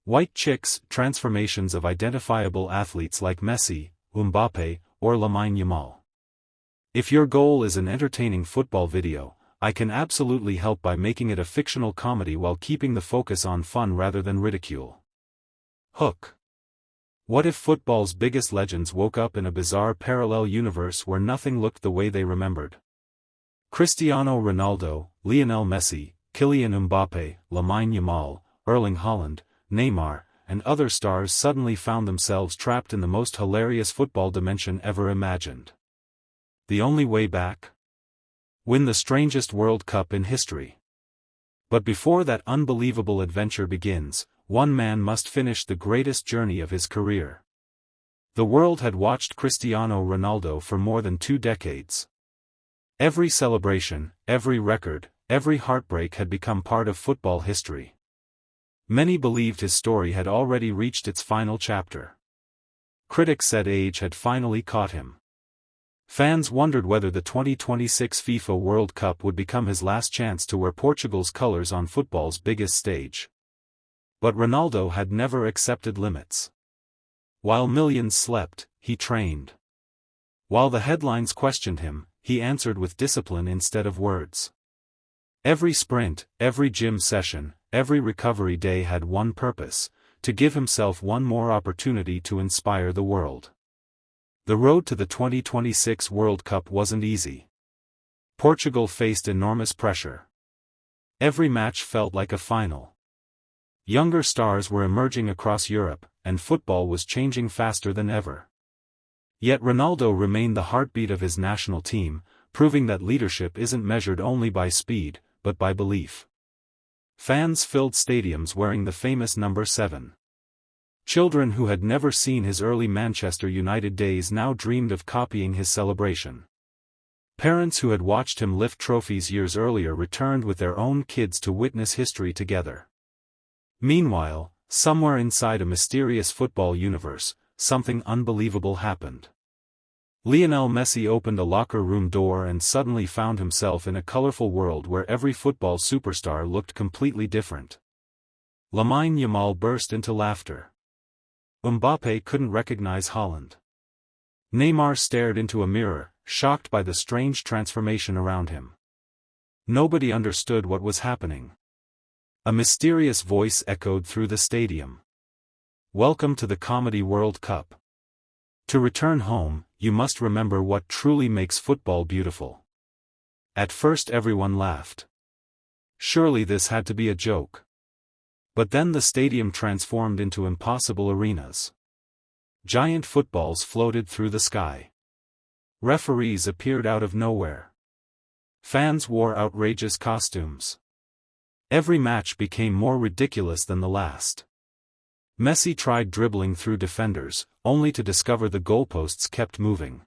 White chicks, transformations of identifiable athletes like Messi, Mbappe, or Lamine Yamal. If your goal is an entertaining football video, I can absolutely help by making it a fictional comedy while keeping the focus on fun rather than ridicule. Hook. What if football's biggest legends woke up in a bizarre parallel universe where nothing looked the way they remembered? Cristiano Ronaldo, Lionel Messi, Kylian Mbappé, Lamine Yamal, Erling Haaland, Neymar, and other stars suddenly found themselves trapped in the most hilarious football dimension ever imagined. The only way back? Win the strangest World Cup in history. But before that unbelievable adventure begins, one man must finish the greatest journey of his career. The world had watched Cristiano Ronaldo for more than 2 decades. Every celebration, every record, every heartbreak had become part of football history. Many believed his story had already reached its final chapter. Critics said age had finally caught him. Fans wondered whether the 2026 FIFA World Cup would become his last chance to wear Portugal's colors on football's biggest stage. But Ronaldo had never accepted limits. While millions slept, he trained. While the headlines questioned him, he answered with discipline instead of words. Every sprint, every gym session, every recovery day had one purpose: to give himself one more opportunity to inspire the world. The road to the 2026 World Cup wasn't easy. Portugal faced enormous pressure. Every match felt like a final. Younger stars were emerging across Europe, and football was changing faster than ever. Yet Ronaldo remained the heartbeat of his national team, proving that leadership isn't measured only by speed, but by belief. Fans filled stadiums wearing the famous number 7. Children who had never seen his early Manchester United days now dreamed of copying his celebration. Parents who had watched him lift trophies years earlier returned with their own kids to witness history together. Meanwhile, somewhere inside a mysterious football universe, something unbelievable happened. Lionel Messi opened a locker room door and suddenly found himself in a colorful world where every football superstar looked completely different. Lamine Yamal burst into laughter. Mbappe couldn't recognize Haaland. Neymar stared into a mirror, shocked by the strange transformation around him. Nobody understood what was happening. A mysterious voice echoed through the stadium. "Welcome to the Comedy World Cup. To return home, you must remember what truly makes football beautiful." At first everyone laughed. Surely this had to be a joke. But then the stadium transformed into impossible arenas. Giant footballs floated through the sky. Referees appeared out of nowhere. Fans wore outrageous costumes. Every match became more ridiculous than the last. Messi tried dribbling through defenders, only to discover the goalposts kept moving.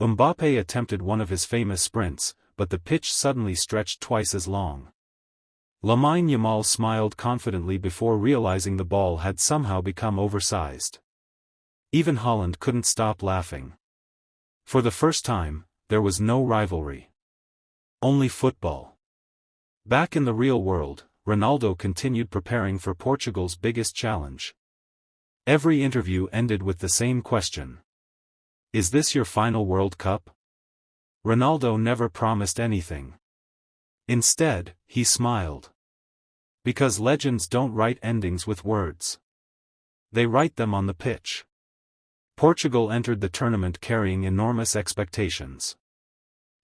Mbappe attempted one of his famous sprints, but the pitch suddenly stretched twice as long. Lamine Yamal smiled confidently before realizing the ball had somehow become oversized. Even Haaland couldn't stop laughing. For the first time, there was no rivalry. Only football. Back in the real world, Ronaldo continued preparing for Portugal's biggest challenge. Every interview ended with the same question. Is this your final World Cup? Ronaldo never promised anything. Instead, he smiled. Because legends don't write endings with words. They write them on the pitch. Portugal entered the tournament carrying enormous expectations.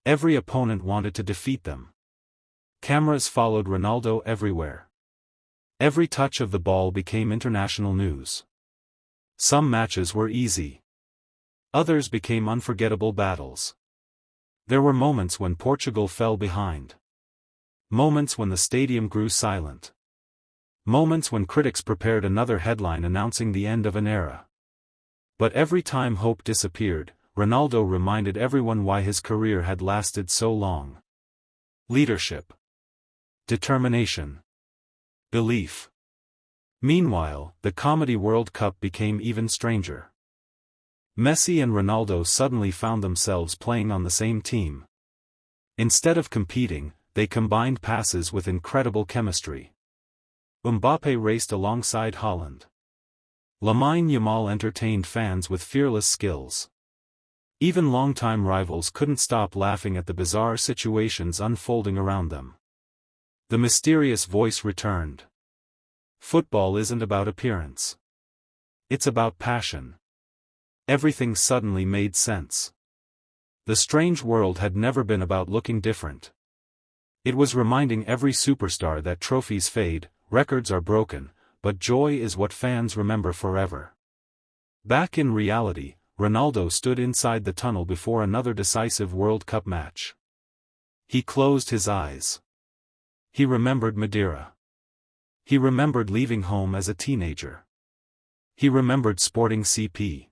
Every opponent wanted to defeat them. Cameras followed Ronaldo everywhere. Every touch of the ball became international news. Some matches were easy. Others became unforgettable battles. There were moments when Portugal fell behind. Moments when the stadium grew silent. Moments when critics prepared another headline announcing the end of an era. But every time hope disappeared, Ronaldo reminded everyone why his career had lasted so long. Leadership. Determination. Belief. Meanwhile, the Comedy World Cup became even stranger. Messi and Ronaldo suddenly found themselves playing on the same team. Instead of competing, they combined passes with incredible chemistry. Mbappe raced alongside Haaland. Lamine Yamal entertained fans with fearless skills. Even longtime rivals couldn't stop laughing at the bizarre situations unfolding around them. The mysterious voice returned. Football isn't about appearance. It's about passion. Everything suddenly made sense. The strange world had never been about looking different. It was reminding every superstar that trophies fade, records are broken, but joy is what fans remember forever. Back in reality, Ronaldo stood inside the tunnel before another decisive World Cup match. He closed his eyes. He remembered Madeira. He remembered leaving home as a teenager. He remembered Sporting CP.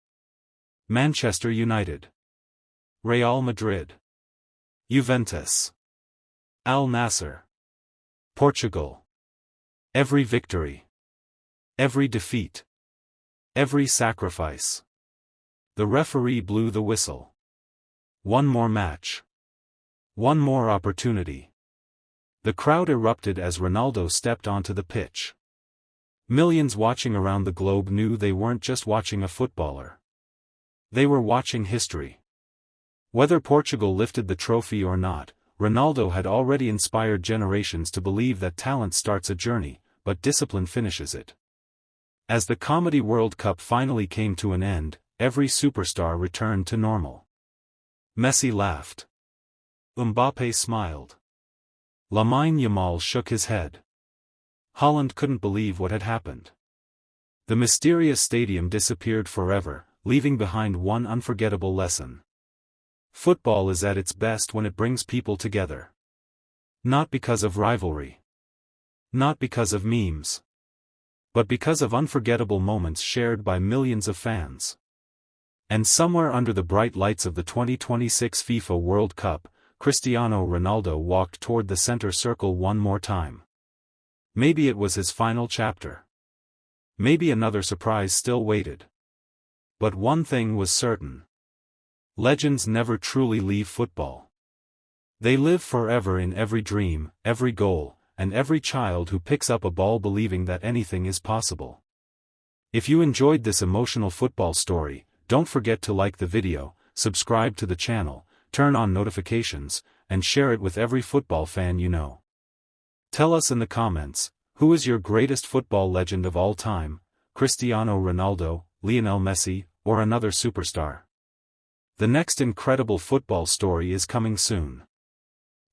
Manchester United. Real Madrid. Juventus. Al Nassr. Portugal. Every victory. Every defeat. Every sacrifice. The referee blew the whistle. One more match. One more opportunity. The crowd erupted as Ronaldo stepped onto the pitch. Millions watching around the globe knew they weren't just watching a footballer. They were watching history. Whether Portugal lifted the trophy or not, Ronaldo had already inspired generations to believe that talent starts a journey, but discipline finishes it. As the Comedy World Cup finally came to an end, every superstar returned to normal. Messi laughed. Mbappe smiled. Lamine Yamal shook his head. Haaland couldn't believe what had happened. The mysterious stadium disappeared forever, leaving behind one unforgettable lesson. Football is at its best when it brings people together. Not because of rivalry. Not because of memes. But because of unforgettable moments shared by millions of fans. And somewhere under the bright lights of the 2026 FIFA World Cup, Cristiano Ronaldo walked toward the center circle one more time. Maybe it was his final chapter. Maybe another surprise still waited. But one thing was certain. Legends never truly leave football. They live forever in every dream, every goal, and every child who picks up a ball believing that anything is possible. If you enjoyed this emotional football story, don't forget to like the video, subscribe to the channel, turn on notifications, and share it with every football fan you know. Tell us in the comments, who is your greatest football legend of all time, Cristiano Ronaldo, Lionel Messi, or another superstar? The next incredible football story is coming soon.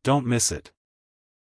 Don't miss it.